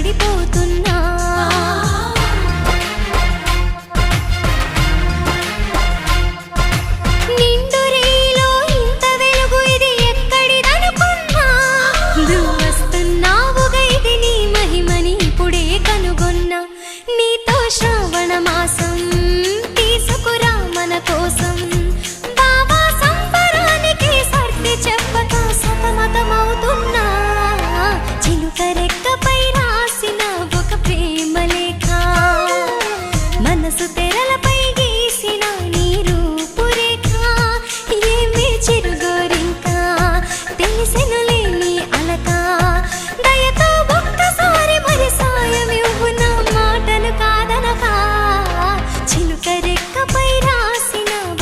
పడిపోతున్నా. నిండు రేలో ఇంత వెలుగు ఇది ఎక్కడిదనుకున్నా. నువ్వు వస్తున్నావుగా ఇది నీ మహిమని ఇప్పుడే కనుగొన్నా. నీతో శ్రావణ మాసం తీసుకురా మన కోసం.